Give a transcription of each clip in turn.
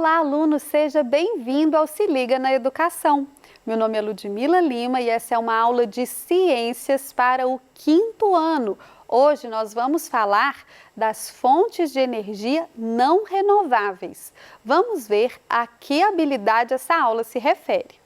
Olá, aluno, seja bem-vindo ao Se Liga na Educação. Meu nome é Ludmila Lima e essa é uma aula de ciências para o 5º ano. Hoje nós vamos falar das fontes de energia não renováveis. Vamos ver a que habilidade essa aula se refere.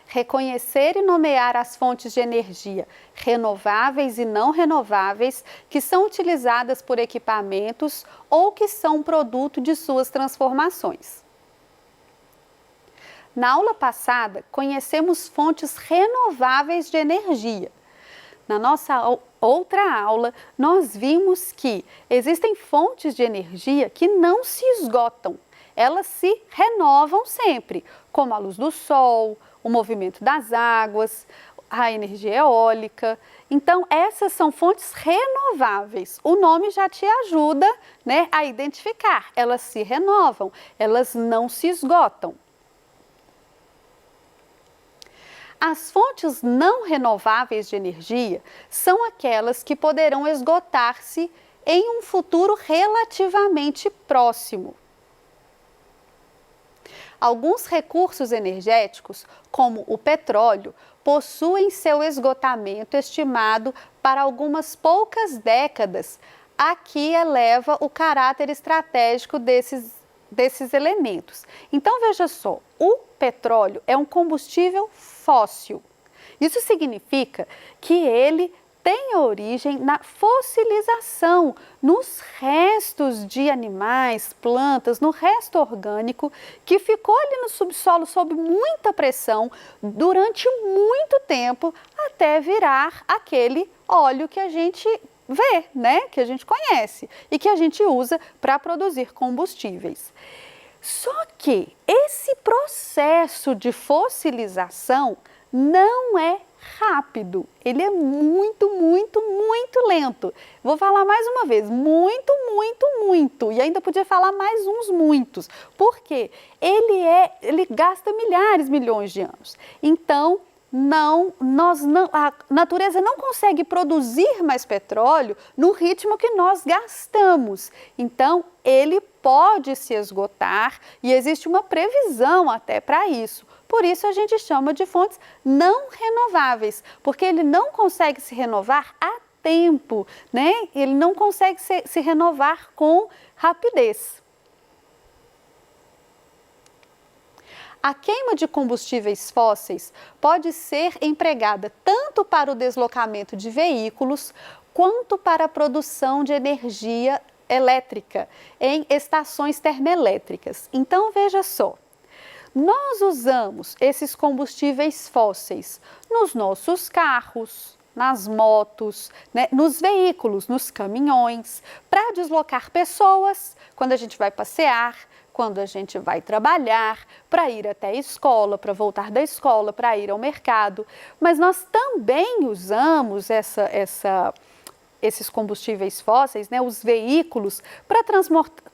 Reconhecer e nomear as fontes de energia renováveis e não renováveis que são utilizadas por equipamentos ou que são produto de suas transformações. Na aula passada, conhecemos fontes renováveis de energia. Na nossa outra aula, nós vimos que existem fontes de energia que não se esgotam. Elas se renovam sempre, como a luz do sol, o movimento das águas, a energia eólica. Então, essas são fontes renováveis. O nome já te ajuda, né, a identificar. Elas se renovam, elas não se esgotam. As fontes não renováveis de energia são aquelas que poderão esgotar-se em um futuro relativamente próximo. Alguns recursos energéticos, como o petróleo, possuem seu esgotamento estimado para algumas poucas décadas. Aqui eleva o caráter estratégico desses elementos. Então, veja só, o petróleo é um combustível fóssil. Isso significa que ele tem origem na fossilização, nos restos de animais, plantas, no resto orgânico que ficou ali no subsolo sob muita pressão durante muito tempo até virar aquele óleo que a gente vê, né? Que a gente conhece e que a gente usa para produzir combustíveis. Só que esse processo de fossilização não é rápido, ele é muito lento. Vou falar mais uma vez, muito, e ainda podia falar mais uns muitos, porque ele gasta milhões de anos. Então, a natureza não consegue produzir mais petróleo no ritmo que nós gastamos. Então, ele pode se esgotar e existe uma previsão até para isso. Por isso a gente chama de fontes não renováveis, porque ele não consegue se renovar a tempo, né? Ele não consegue se renovar com rapidez. A queima de combustíveis fósseis pode ser empregada tanto para o deslocamento de veículos quanto para a produção de energia elétrica em estações termoelétricas. Então, veja só. Nós usamos esses combustíveis fósseis nos nossos carros, nas motos, né, nos veículos, nos caminhões, para deslocar pessoas quando a gente vai passear, quando a gente vai trabalhar, para ir até a escola, para voltar da escola, para ir ao mercado. Mas nós também usamos esses combustíveis fósseis, né, os veículos, para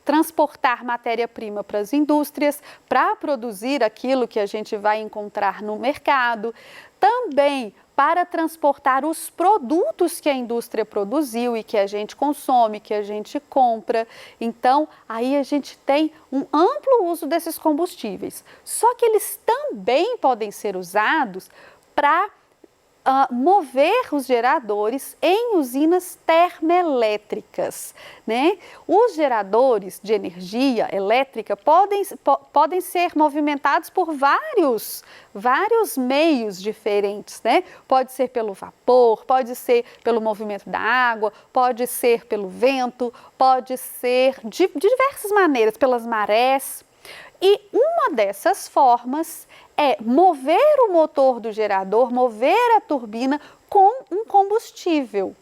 transportar matéria-prima para as indústrias, para produzir aquilo que a gente vai encontrar no mercado, também para transportar os produtos que a indústria produziu e que a gente consome, que a gente compra. Então, aí a gente tem um amplo uso desses combustíveis. Só que eles também podem ser usados para mover os geradores em usinas termoelétricas, né? Os geradores de energia elétrica podem ser movimentados por vários meios diferentes, né? Pode ser pelo vapor, pode ser pelo movimento da água, pode ser pelo vento, pode ser de diversas maneiras, pelas marés. E uma dessas formas é mover o motor do gerador, mover a turbina com um combustível.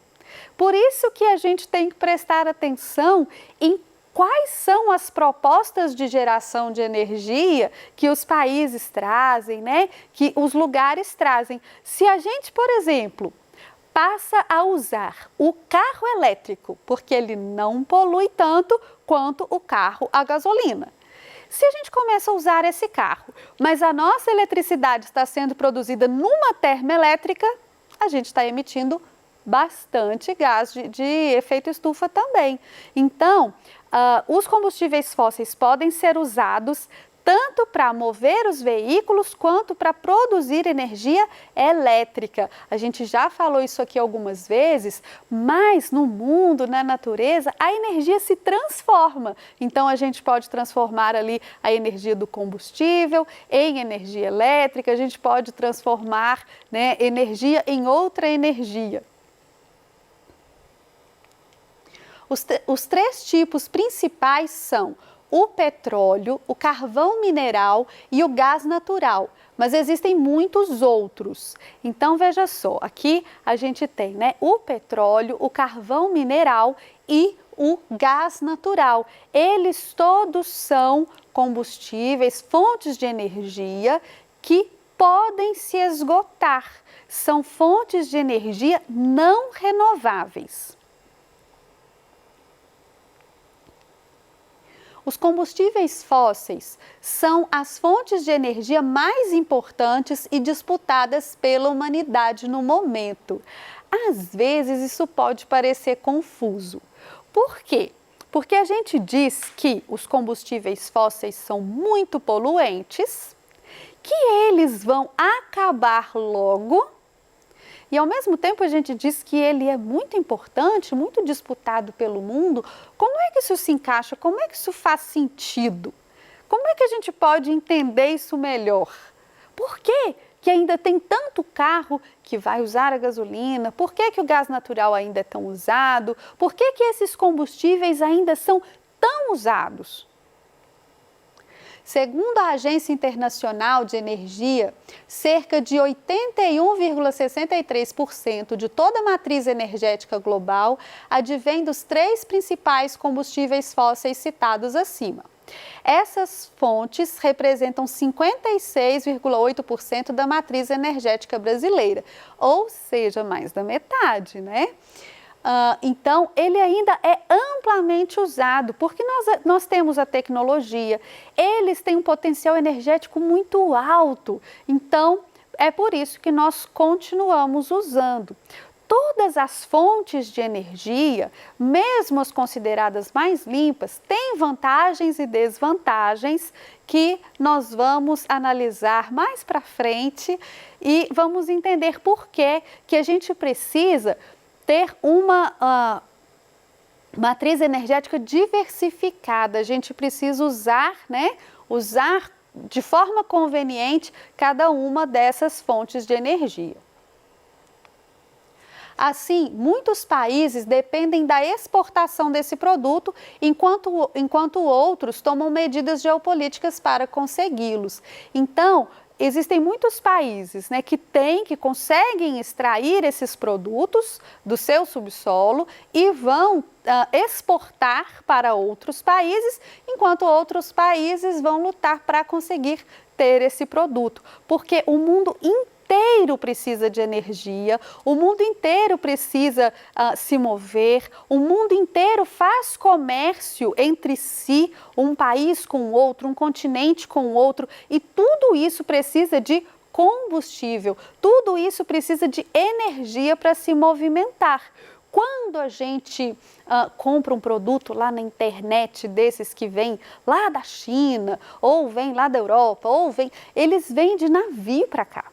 Por isso que a gente tem que prestar atenção em quais são as propostas de geração de energia que os países trazem, né? Que os lugares trazem. Se a gente, por exemplo, passa a usar o carro elétrico, porque ele não polui tanto quanto o carro a gasolina. Se a gente começa a usar esse carro, mas a nossa eletricidade está sendo produzida numa termoelétrica, a gente está emitindo bastante gás de efeito estufa também. Então, os combustíveis fósseis podem ser usados tanto para mover os veículos quanto para produzir energia elétrica. A gente já falou isso aqui algumas vezes, mas no mundo, na natureza, a energia se transforma. Então a gente pode transformar ali a energia do combustível em energia elétrica, a gente pode transformar, né, energia em outra energia. Os três tipos principais são o petróleo, o carvão mineral e o gás natural, mas existem muitos outros. Então veja só, aqui a gente tem, né, o petróleo, o carvão mineral e o gás natural. Eles todos são combustíveis, fontes de energia que podem se esgotar. São fontes de energia não renováveis. Os combustíveis fósseis são as fontes de energia mais importantes e disputadas pela humanidade no momento. Às vezes isso pode parecer confuso. Por quê? Porque a gente diz que os combustíveis fósseis são muito poluentes, que eles vão acabar logo. E ao mesmo tempo a gente diz que ele é muito importante, muito disputado pelo mundo. Como é que isso se encaixa? Como é que isso faz sentido? Como é que a gente pode entender isso melhor? Por que que ainda tem tanto carro que vai usar a gasolina? Por que que o gás natural ainda é tão usado? Por que que esses combustíveis ainda são tão usados? Segundo a Agência Internacional de Energia, cerca de 81,63% de toda a matriz energética global advém dos três principais combustíveis fósseis citados acima. Essas fontes representam 56,8% da matriz energética brasileira, ou seja, mais da metade, né? Então, ele ainda é amplamente usado, porque nós temos a tecnologia, eles têm um potencial energético muito alto, então é por isso que nós continuamos usando. Todas as fontes de energia, mesmo as consideradas mais limpas, têm vantagens e desvantagens que nós vamos analisar mais para frente e vamos entender por que a gente precisa ter uma matriz energética diversificada. A gente precisa usar de forma conveniente cada uma dessas fontes de energia. Assim, muitos países dependem da exportação desse produto, enquanto outros tomam medidas geopolíticas para consegui-los. Então, existem muitos países, né, que conseguem extrair esses produtos do seu subsolo e vão exportar para outros países, enquanto outros países vão lutar para conseguir ter esse produto. Porque o mundo inteiro precisa de energia, o mundo inteiro precisa se mover, o mundo inteiro faz comércio entre si, um país com o outro, um continente com o outro, e tudo isso precisa de combustível, tudo isso precisa de energia para se movimentar. Quando a gente compra um produto lá na internet, desses que vêm lá da China, ou vêm lá da Europa, eles vêm de navio para cá.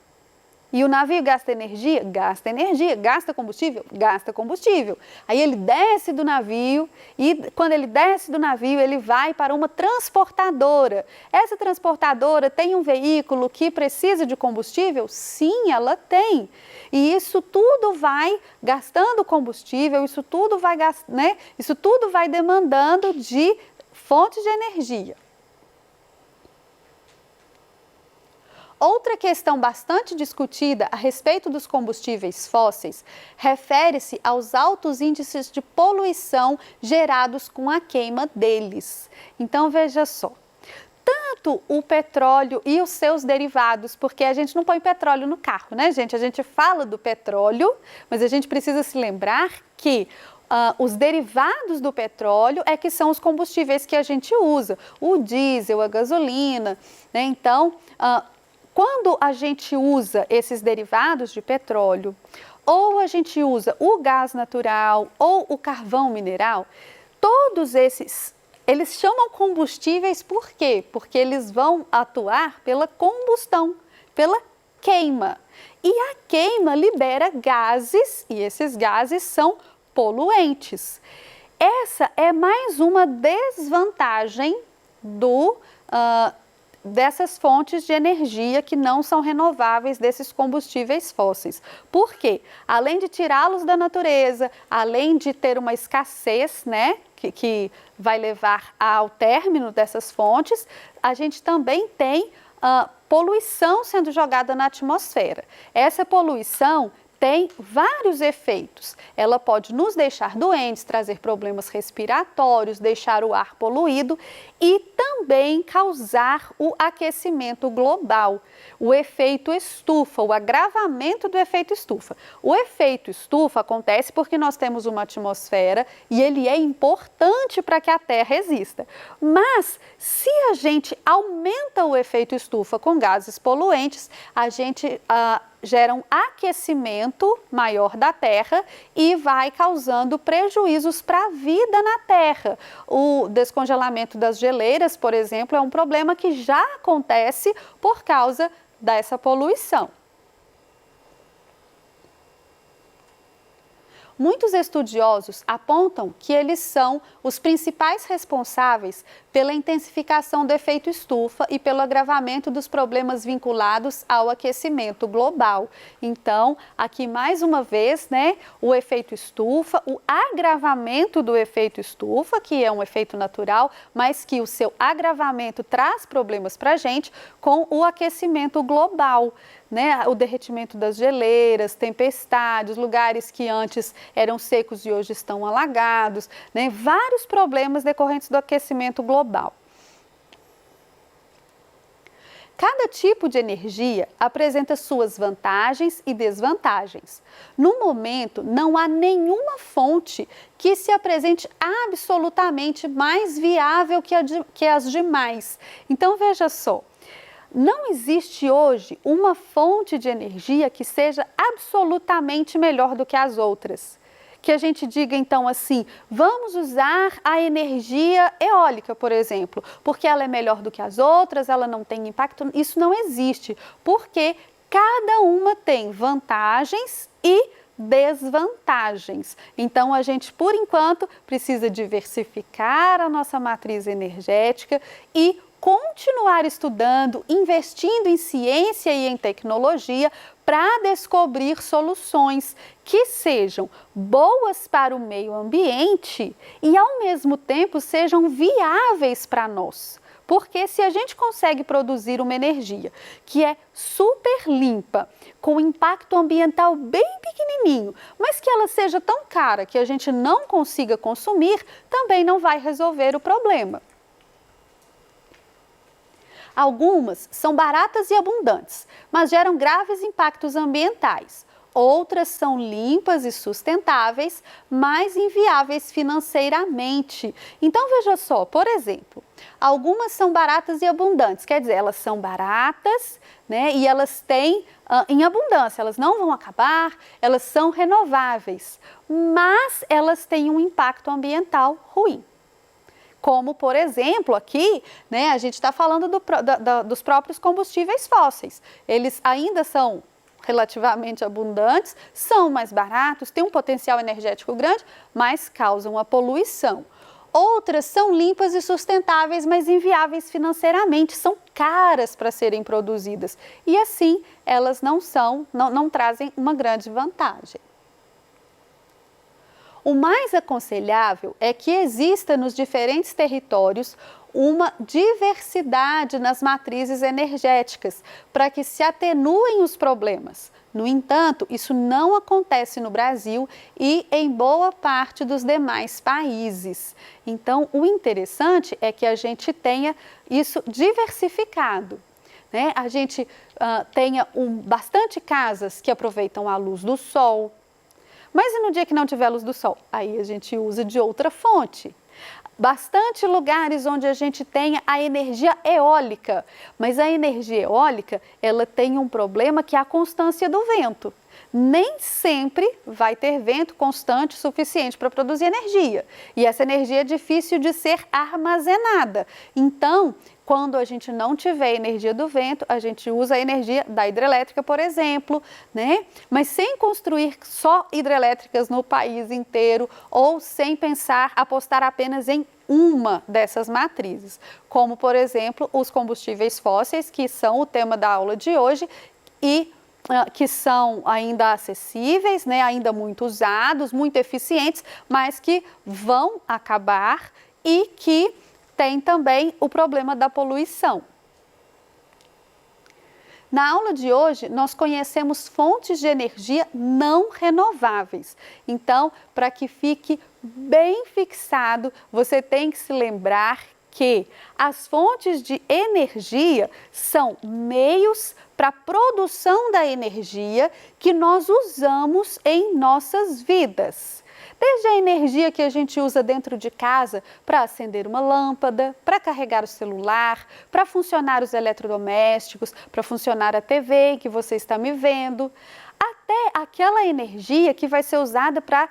E o navio gasta energia? Gasta energia. Gasta combustível? Gasta combustível. Aí ele desce do navio e quando ele desce do navio, ele vai para uma transportadora. Essa transportadora tem um veículo que precisa de combustível? Sim, ela tem. E isso tudo vai gastando combustível, isso tudo vai demandando de fontes de energia. Outra questão bastante discutida a respeito dos combustíveis fósseis refere-se aos altos índices de poluição gerados com a queima deles. Então, veja só, tanto o petróleo e os seus derivados, porque a gente não põe petróleo no carro, né, gente? A gente fala do petróleo, mas a gente precisa se lembrar que os derivados do petróleo é que são os combustíveis que a gente usa, o diesel, a gasolina, né? Então, quando a gente usa esses derivados de petróleo ou a gente usa o gás natural ou o carvão mineral, todos esses, eles chamam combustíveis por quê? Porque eles vão atuar pela combustão, pela queima. E a queima libera gases e esses gases são poluentes. Essa é mais uma desvantagem dessas fontes de energia que não são renováveis, desses combustíveis fósseis. Por quê? Além de tirá-los da natureza, além de ter uma escassez, né, que vai levar ao término dessas fontes, a gente também tem poluição sendo jogada na atmosfera. Essa poluição tem vários efeitos. Ela pode nos deixar doentes, trazer problemas respiratórios, deixar o ar poluído e também causar o aquecimento global, o efeito estufa, o agravamento do efeito estufa. O efeito estufa acontece porque nós temos uma atmosfera e ele é importante para que a Terra exista. Mas se a gente aumenta o efeito estufa com gases poluentes, a gente gera um aquecimento maior da Terra e vai causando prejuízos para a vida na Terra. O descongelamento das geleiras, por exemplo, é um problema que já acontece por causa dessa poluição. Muitos estudiosos apontam que eles são os principais responsáveis pela intensificação do efeito estufa e pelo agravamento dos problemas vinculados ao aquecimento global. Então, aqui mais uma vez, né, o efeito estufa, o agravamento do efeito estufa, que é um efeito natural, mas que o seu agravamento traz problemas para a gente com o aquecimento global. Né, o derretimento das geleiras, tempestades, lugares que antes eram secos e hoje estão alagados, né, vários problemas decorrentes do aquecimento global. Cada tipo de energia apresenta suas vantagens e desvantagens. No momento, não há nenhuma fonte que se apresente absolutamente mais viável que as demais. Então, veja só. Não existe hoje uma fonte de energia que seja absolutamente melhor do que as outras. Que a gente diga então assim, vamos usar a energia eólica, por exemplo, porque ela é melhor do que as outras, ela não tem impacto. Isso não existe, porque cada uma tem vantagens e desvantagens. Então, a gente, por enquanto, precisa diversificar a nossa matriz energética e continuar estudando, investindo em ciência e em tecnologia para descobrir soluções que sejam boas para o meio ambiente e, ao mesmo tempo, sejam viáveis para nós. Porque se a gente consegue produzir uma energia que é super limpa, com impacto ambiental bem pequenininho, mas que ela seja tão cara que a gente não consiga consumir, também não vai resolver o problema. Algumas são baratas e abundantes, mas geram graves impactos ambientais. Outras são limpas e sustentáveis, mas inviáveis financeiramente. Então, veja só, por exemplo, algumas são baratas e abundantes, quer dizer, elas são baratas, né, e elas têm em abundância, elas não vão acabar, elas são renováveis, mas elas têm um impacto ambiental ruim. Como, por exemplo, aqui, né, a gente está falando dos próprios combustíveis fósseis. Eles ainda são relativamente abundantes, são mais baratos, têm um potencial energético grande, mas causam a poluição. Outras são limpas e sustentáveis, mas inviáveis financeiramente, são caras para serem produzidas. E assim, elas não trazem uma grande vantagem. O mais aconselhável é que exista nos diferentes territórios uma diversidade nas matrizes energéticas para que se atenuem os problemas. No entanto, isso não acontece no Brasil e em boa parte dos demais países. Então, o interessante é que a gente tenha isso diversificado. Né? A gente tenha bastante casas que aproveitam a luz do sol. Mas e no dia que não tiver luz do sol? Aí a gente usa de outra fonte. Bastante lugares onde a gente tenha a energia eólica, mas a energia eólica, ela tem um problema que é a constância do vento. Nem sempre vai ter vento constante o suficiente para produzir energia. E essa energia é difícil de ser armazenada. Então, quando a gente não tiver energia do vento, a gente usa a energia da hidrelétrica, por exemplo, né? Mas sem construir só hidrelétricas no país inteiro ou sem pensar, apostar apenas em uma dessas matrizes, como, por exemplo, os combustíveis fósseis, que são o tema da aula de hoje e que são ainda acessíveis, né? Ainda muito usados, muito eficientes, mas que vão acabar e que tem também o problema da poluição. Na aula de hoje, nós conhecemos fontes de energia não renováveis. Então, para que fique bem fixado, você tem que se lembrar que as fontes de energia são meios para a produção da energia que nós usamos em nossas vidas. Desde a energia que a gente usa dentro de casa para acender uma lâmpada, para carregar o celular, para funcionar os eletrodomésticos, para funcionar a TV que você está me vendo, até aquela energia que vai ser usada para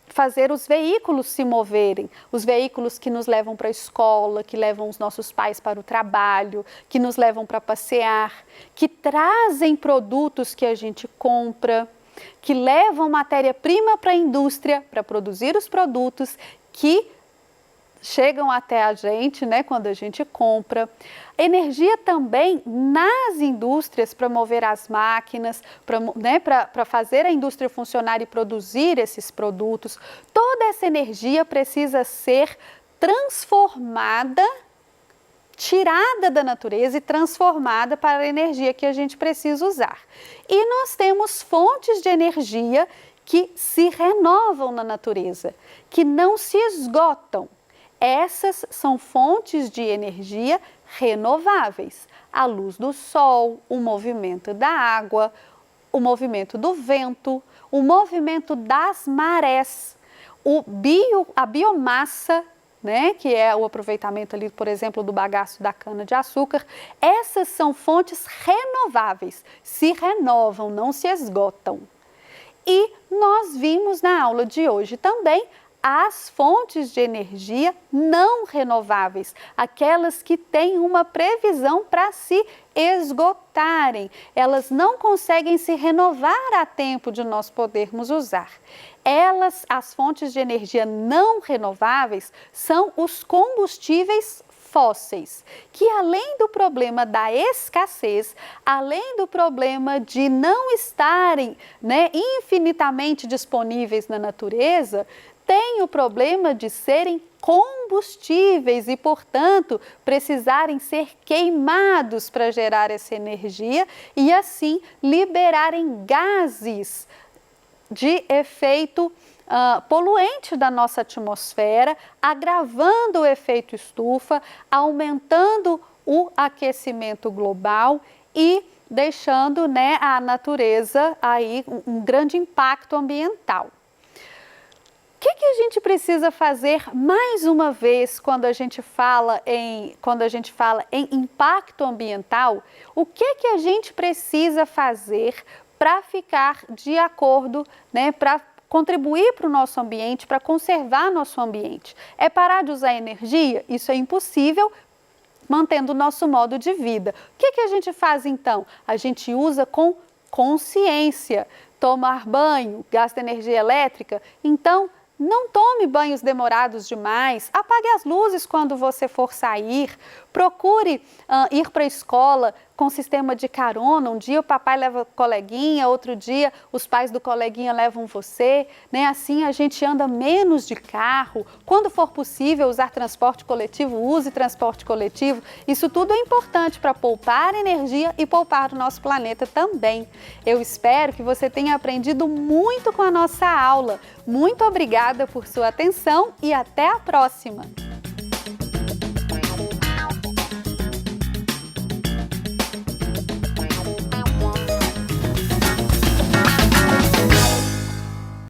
fazer os veículos se moverem, os veículos que nos levam para a escola, que levam os nossos pais para o trabalho, que nos levam para passear, que trazem produtos que a gente compra, que levam matéria-prima para a indústria para produzir os produtos que chegam até a gente, né, quando a gente compra. Energia também nas indústrias para mover as máquinas, para fazer a indústria funcionar e produzir esses produtos. Toda essa energia precisa ser transformada, tirada da natureza e transformada para a energia que a gente precisa usar. E nós temos fontes de energia que se renovam na natureza, que não se esgotam. Essas são fontes de energia renováveis. A luz do sol, o movimento da água, o movimento do vento, o movimento das marés, a biomassa, né, que é o aproveitamento ali, por exemplo, do bagaço da cana-de-açúcar. Essas são fontes renováveis, se renovam, não se esgotam. E nós vimos na aula de hoje também as fontes de energia não renováveis, aquelas que têm uma previsão para se esgotarem. Elas não conseguem se renovar a tempo de nós podermos usar. As fontes de energia não renováveis, são os combustíveis fósseis, que além do problema da escassez, além do problema de não estarem, né, infinitamente disponíveis na natureza, tem o problema de serem combustíveis e, portanto, precisarem ser queimados para gerar essa energia e, assim, liberarem gases de efeito poluente da nossa atmosfera, agravando o efeito estufa, aumentando o aquecimento global e deixando, né, a natureza aí um grande impacto ambiental. O que a gente precisa fazer mais uma vez quando a gente fala em impacto ambiental? O que a gente precisa fazer para ficar de acordo, né, para contribuir para o nosso ambiente, para conservar nosso ambiente? É parar de usar energia? Isso é impossível, mantendo o nosso modo de vida. O que a gente faz então? A gente usa com consciência. Tomar banho, gasta energia elétrica? Então, não tome banhos demorados demais, apague as luzes quando você for sair, procure ir para a escola com sistema de carona. Um dia o papai leva o coleguinha, outro dia os pais do coleguinha levam você, né? Assim a gente anda menos de carro. Quando for possível usar transporte coletivo, use transporte coletivo. Isso tudo é importante para poupar energia e poupar o nosso planeta também. Eu espero que você tenha aprendido muito com a nossa aula. Muito obrigada por sua atenção e até a próxima!